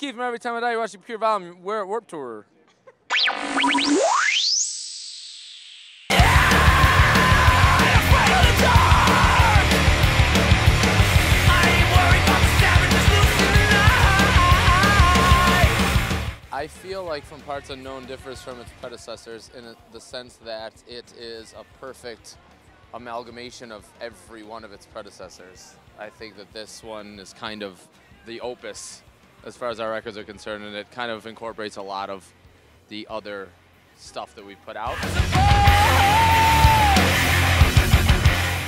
Keith from Every Time I Die, you're watching Pure Volume. We're at Warped Tour. I feel like From Parts Unknown differs from its predecessors in the sense that it is a perfect amalgamation of every one of its predecessors. I think that this one is kind of the opus as far as our records are concerned, and it kind of incorporates a lot of the other stuff that we put out.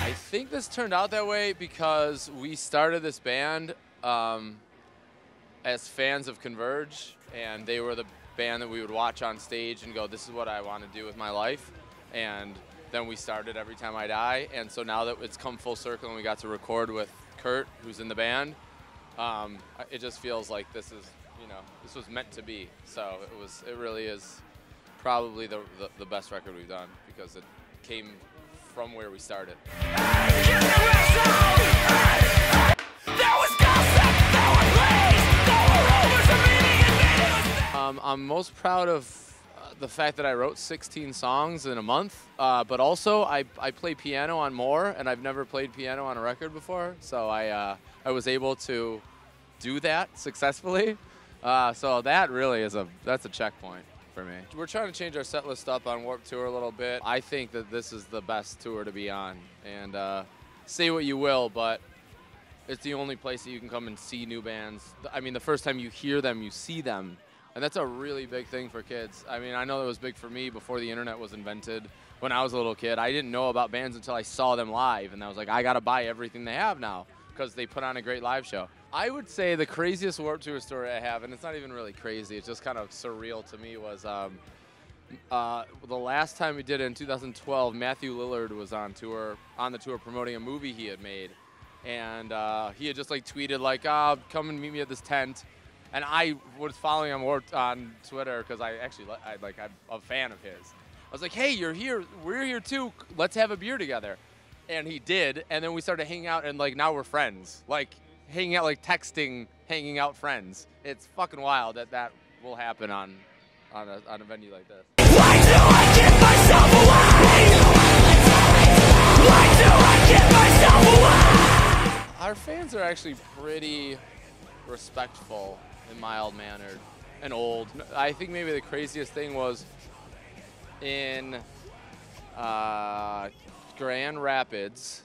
I think this turned out that way because we started this band as fans of Converge, and they were the band that we would watch on stage and go, this is what I want to do with my life. And then we started Every Time I Die, and so now that it's come full circle and we got to record with Kurt, who's in the band, it just feels like this is, this was meant to be. So it really is probably the best record we've done because it came from where we started. I'm most proud of the fact that I wrote 16 songs in a month, but also I play piano on more, and I've never played piano on a record before, so I was able to do that successfully. So that really is that's a checkpoint for me. We're trying to change our set list up on Warped Tour a little bit. I think that this is the best tour to be on, and say what you will, but it's the only place that you can come and see new bands. I mean, the first time you hear them, you see them. And that's a really big thing for kids. I mean, I know that was big for me before the internet was invented. When I was a little kid, I didn't know about bands until I saw them live. And I was like, I got to buy everything they have now because they put on a great live show. I would say the craziest Warped Tour story I have, and it's not even really crazy, it's just kind of surreal to me, was the last time we did it in 2012, Matthew Lillard was on the tour promoting a movie he had made. And he had just like tweeted like, come and meet me at this tent. And I was following him on Twitter because I'm a fan of his. I was like, hey, you're here. We're here too. Let's have a beer together. And he did. And then we started hanging out, and like now we're friends. Like hanging out, like texting, hanging out friends. It's fucking wild that will happen on a venue like this. Why do I give myself away? Why do I give myself away? Our fans are actually pretty respectful and mild-mannered and old. I think maybe the craziest thing was in Grand Rapids,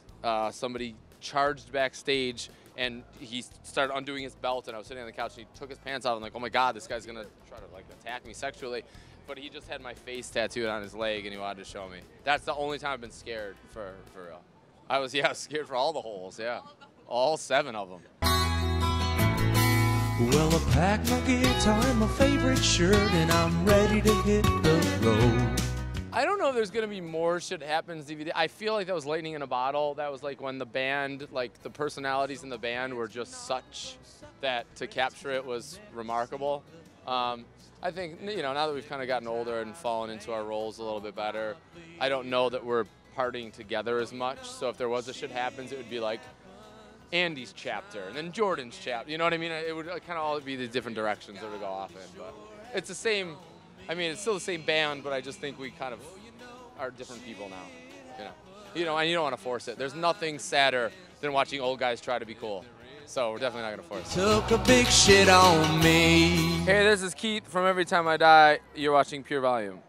somebody charged backstage and he started undoing his belt, and I was sitting on the couch and he took his pants off. I'm like, oh my God, this guy's gonna try to like attack me sexually. But he just had my face tattooed on his leg and he wanted to show me. That's the only time I've been scared for real. I was scared for all the holes, yeah. All 7 of them. Well, I packed my guitar and my favorite shirt, and I'm ready to hit the road. I don't know if there's gonna be more Shit Happens DVD. I feel like that was lightning in a bottle. That was like when the band, like the personalities in the band were just such that to capture it was remarkable. I think, now that we've kind of gotten older and fallen into our roles a little bit better, I don't know that we're partying together as much. So if there was a Shit Happens, it would be like Andy's chapter and then Jordan's chapter. You know what I mean? It would kind of all be the different directions that we go off in. But it's the same. I mean, it's still the same band, but I just think we kind of are different people now. And you don't want to force it. There's nothing sadder than watching old guys try to be cool. So we're definitely not gonna force it. Took a big shit on me. Hey, this is Keith from Every Time I Die. You're watching Pure Volume.